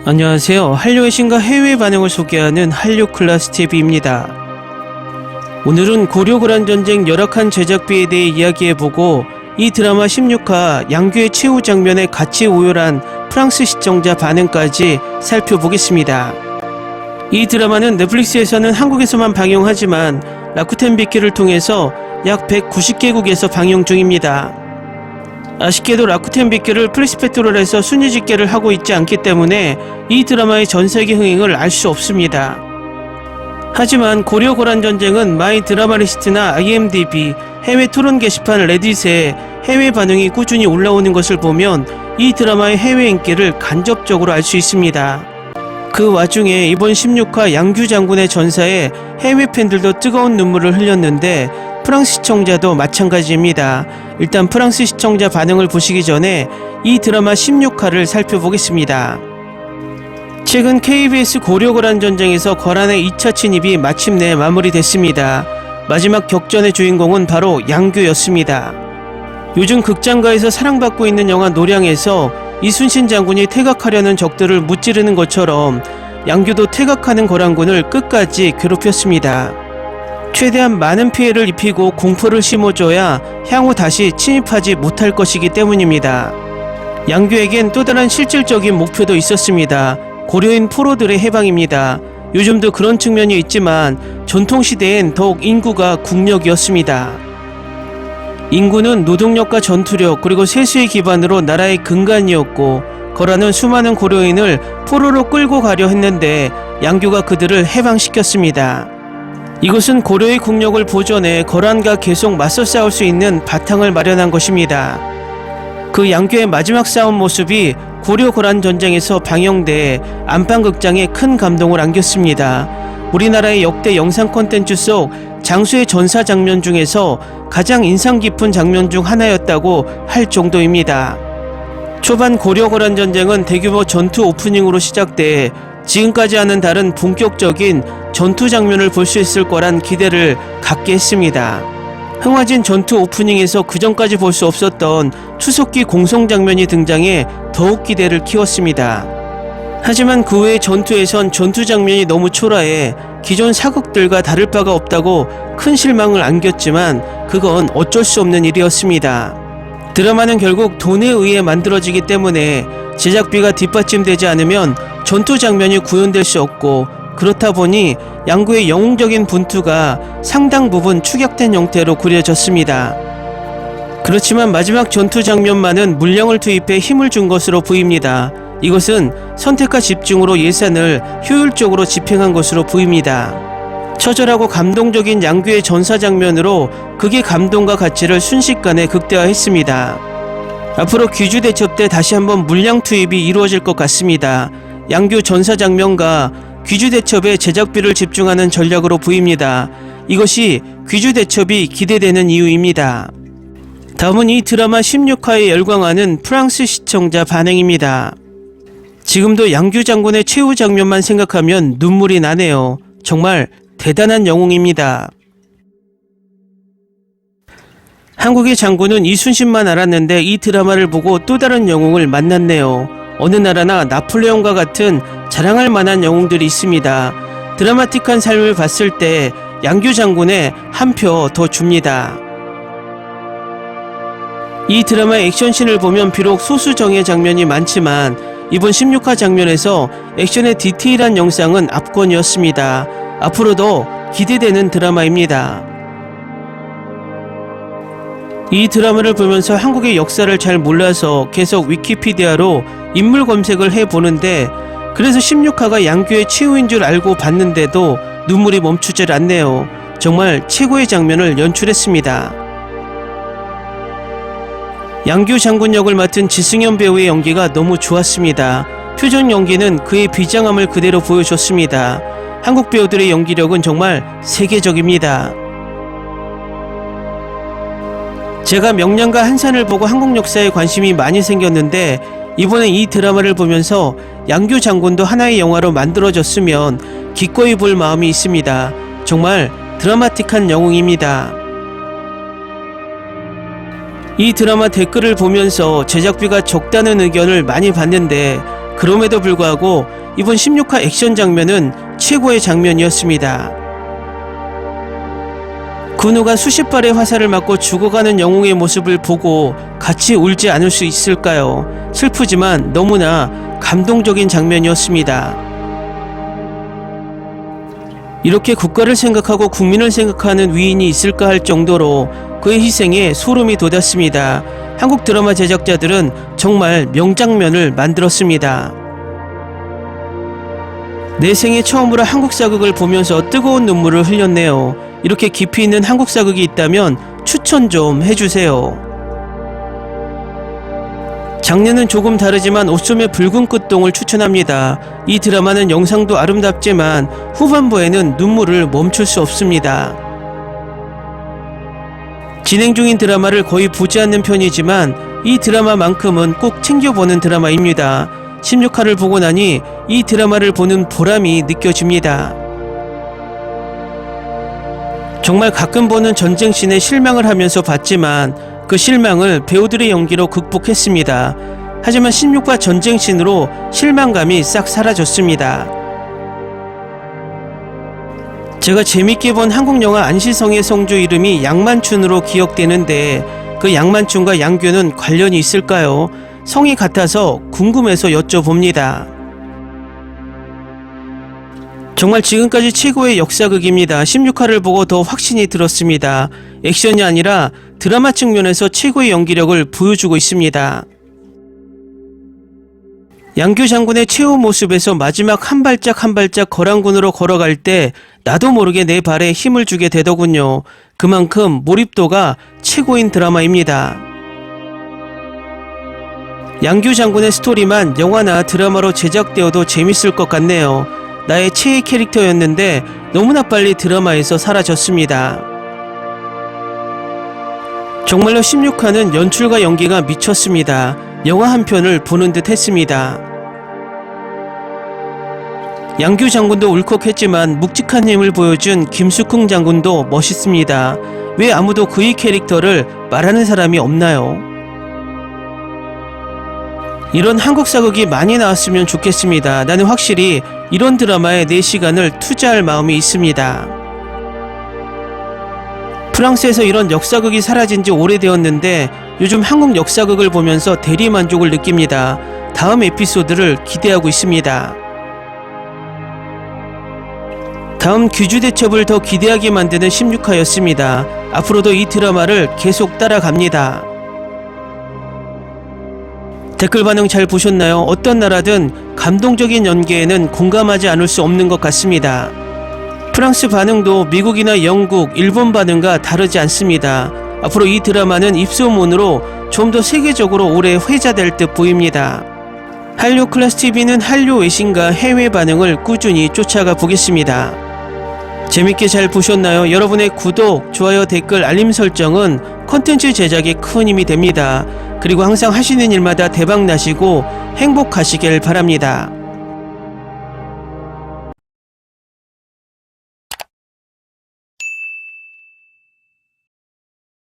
안녕하세요. 한류의 신과 해외 반응을 소개하는 한류 클라스 TV입니다. 오늘은 고려 고란 전쟁 열악한 제작비에 대해 이야기해보고 이 드라마 16화 양규의 최후 장면에 같이 오열한 프랑스 시청자 반응까지 살펴보겠습니다. 이 드라마는 넷플릭스에서는 한국에서만 방영하지만 라쿠텐 비키를 통해서 약 190개국에서 방영 중입니다. 아쉽게도 라쿠텐 비키를 플리스페트롤에서 순위 집계를 하고 있지 않기 때문에 이 드라마의 전세계 흥행을 알 수 없습니다. 하지만 고려 고란 전쟁은 마이 드라마 리스트나 IMDb, 해외 토론 게시판 레딧에 해외 반응이 꾸준히 올라오는 것을 보면 이 드라마의 해외 인기를 간접적으로 알 수 있습니다. 그 와중에 이번 16화 양규 장군의 전사에 해외 팬들도 뜨거운 눈물을 흘렸는데 프랑스 시청자도 마찬가지입니다. 일단 프랑스 시청자 반응을 보시기 전에 이 드라마 16화를 살펴보겠습니다. 최근 KBS 고려 고란 전쟁에서 거란의 2차 침입이 마침내 마무리됐습니다. 마지막 격전의 주인공은 바로 양규였습니다. 요즘 극장가에서 사랑받고 있는 영화 노량에서 이순신 장군이 퇴각하려는 적들을 무찌르는 것처럼 양규도 퇴각하는 거란군을 끝까지 괴롭혔습니다. 최대한 많은 피해를 입히고 공포를 심어줘야 향후 다시 침입하지 못할 것이기 때문입니다. 양규에겐 또 다른 실질적인 목표도 있었습니다. 고려인 포로들의 해방입니다. 요즘도 그런 측면이 있지만 전통시대엔 더욱 인구가 국력이었습니다. 인구는 노동력과 전투력 그리고 세수의 기반으로 나라의 근간이었고 거란은 수많은 고려인을 포로로 끌고 가려 했는데 양규가 그들을 해방시켰습니다. 이것은 고려의 국력을 보존해 거란과 계속 맞서 싸울 수 있는 바탕을 마련한 것입니다. 그 양규의 마지막 싸움 모습이 고려 고란 전쟁에서 방영돼 안방극장에 큰 감동을 안겼습니다. 우리나라의 역대 영상 콘텐츠 속 장수의 전사 장면 중에서 가장 인상 깊은 장면 중 하나였다고 할 정도입니다. 초반 고려 고란 전쟁은 대규모 전투 오프닝으로 시작돼 지금까지와는 다른 본격적인 전투 장면을 볼 수 있을 거란 기대를 갖게 했습니다. 흥화진 전투 오프닝에서 그전까지 볼 수 없었던 추석기 공성 장면이 등장해 더욱 기대를 키웠습니다. 하지만 그 외의 전투에선 전투 장면이 너무 초라해 기존 사극들과 다를 바가 없다고 큰 실망을 안겼지만 그건 어쩔 수 없는 일이었습니다. 드라마는 결국 돈에 의해 만들어지기 때문에 제작비가 뒷받침되지 않으면 전투 장면이 구현될 수 없고 그렇다 보니 양구의 영웅적인 분투가 상당 부분 축약된 형태로 그려졌습니다. 그렇지만 마지막 전투 장면만은 물량을 투입해 힘을 준 것으로 보입니다. 이것은 선택과 집중으로 예산을 효율적으로 집행한 것으로 보입니다. 처절하고 감동적인 양규의 전사 장면으로 극의 감동과 가치를 순식간에 극대화했습니다. 앞으로 귀주 대첩 때 다시 한번 물량 투입이 이루어질 것 같습니다. 양규 전사 장면과 귀주 대첩에 제작비를 집중하는 전략으로 보입니다. 이것이 귀주 대첩이 기대되는 이유입니다. 다음은 이 드라마 16화에 열광하는 프랑스 시청자 반응입니다. 지금도 양규 장군의 최후 장면만 생각하면 눈물이 나네요. 정말 대단한 영웅입니다. 한국의 장군은 이순신만 알았는데 이 드라마를 보고 또 다른 영웅을 만났네요. 어느 나라나 나폴레옹과 같은 자랑할 만한 영웅들이 있습니다. 드라마틱한 삶을 봤을 때 양규 장군에 한 표 더 줍니다. 이 드라마의 액션씬을 보면 비록 소수정예 장면이 많지만 이번 16화 장면에서 액션의 디테일한 영상은 압권이었습니다. 앞으로도 기대되는 드라마입니다. 이 드라마를 보면서 한국의 역사를 잘 몰라서 계속 위키피디아로 인물 검색을 해보는데 그래서 16화가 양규의 최후인 줄 알고 봤는데도 눈물이 멈추질 않네요. 정말 최고의 장면을 연출했습니다. 양규 장군 역을 맡은 지승현 배우의 연기가 너무 좋았습니다. 표정 연기는 그의 비장함을 그대로 보여줬습니다. 한국 배우들의 연기력은 정말 세계적입니다. 제가 명량과 한산을 보고 한국 역사에 관심이 많이 생겼는데 이번에 이 드라마를 보면서 양규 장군도 하나의 영화로 만들어졌으면 기꺼이 볼 마음이 있습니다. 정말 드라마틱한 영웅입니다. 이 드라마 댓글을 보면서 제작비가 적다는 의견을 많이 봤는데 그럼에도 불구하고 이번 16화 액션 장면은 최고의 장면이었습니다. 군우가 수십 발의 화살을 맞고 죽어가는 영웅의 모습을 보고 같이 울지 않을 수 있을까요? 슬프지만 너무나 감동적인 장면이었습니다. 이렇게 국가를 생각하고 국민을 생각하는 위인이 있을까 할 정도로 그의 희생에 소름이 돋았습니다. 한국 드라마 제작자들은 정말 명장면을 만들었습니다. 내 생애 처음으로 한국 사극을 보면서 뜨거운 눈물을 흘렸네요. 이렇게 깊이 있는 한국 사극이 있다면 추천 좀 해주세요. 장르는 조금 다르지만 옷소매 붉은 끝동을 추천합니다. 이 드라마는 영상도 아름답지만 후반부에는 눈물을 멈출 수 없습니다. 진행 중인 드라마를 거의 보지 않는 편이지만 이 드라마만큼은 꼭 챙겨보는 드라마입니다. 16화를 보고 나니 이 드라마를 보는 보람이 느껴집니다. 정말 가끔 보는 전쟁씬에 실망을 하면서 봤지만 그 실망을 배우들의 연기로 극복했습니다. 하지만 16화 전쟁씬으로 실망감이 싹 사라졌습니다. 제가 재밌게 본 한국 영화 안시성의 성조 이름이 양만춘으로 기억되는데 그 양만춘과 양규는 관련이 있을까요? 성이 같아서 궁금해서 여쭤봅니다. 정말 지금까지 최고의 역사극입니다. 16화를 보고 더 확신이 들었습니다. 액션이 아니라 드라마 측면에서 최고의 연기력을 보여주고 있습니다. 양규 장군의 최후 모습에서 마지막 한 발짝 한 발짝 거란군으로 걸어갈 때 나도 모르게 내 발에 힘을 주게 되더군요. 그만큼 몰입도가 최고인 드라마입니다. 양규 장군의 스토리만 영화나 드라마로 제작되어도 재밌을 것 같네요. 나의 최애 캐릭터였는데 너무나 빨리 드라마에서 사라졌습니다. 정말로 16화는 연출과 연기가 미쳤습니다. 영화 한 편을 보는 듯 했습니다. 양규 장군도 울컥했지만 묵직한 힘을 보여준 김숙흥 장군도 멋있습니다. 왜 아무도 그의 캐릭터를 말하는 사람이 없나요? 이런 한국 사극이 많이 나왔으면 좋겠습니다. 나는 확실히 이런 드라마에 내 시간을 투자할 마음이 있습니다. 프랑스에서 이런 역사극이 사라진 지 오래되었는데 요즘 한국 역사극을 보면서 대리만족을 느낍니다. 다음 에피소드를 기대하고 있습니다. 다음 귀주대첩을 더 기대하게 만드는 16화였습니다. 앞으로도 이 드라마를 계속 따라갑니다. 댓글 반응 잘 보셨나요? 어떤 나라든 감동적인 연기에는 공감하지 않을 수 없는 것 같습니다. 프랑스 반응도 미국이나 영국, 일본 반응과 다르지 않습니다. 앞으로 이 드라마는 입소문으로 좀 더 세계적으로 오래 회자될 듯 보입니다. 한류 클래스TV는 한류 외신과 해외 반응을 꾸준히 쫓아가 보겠습니다. 재밌게 잘 보셨나요? 여러분의 구독, 좋아요, 댓글, 알림 설정은 컨텐츠 제작에 큰 힘이 됩니다. 그리고 항상 하시는 일마다 대박 나시고 행복하시길 바랍니다.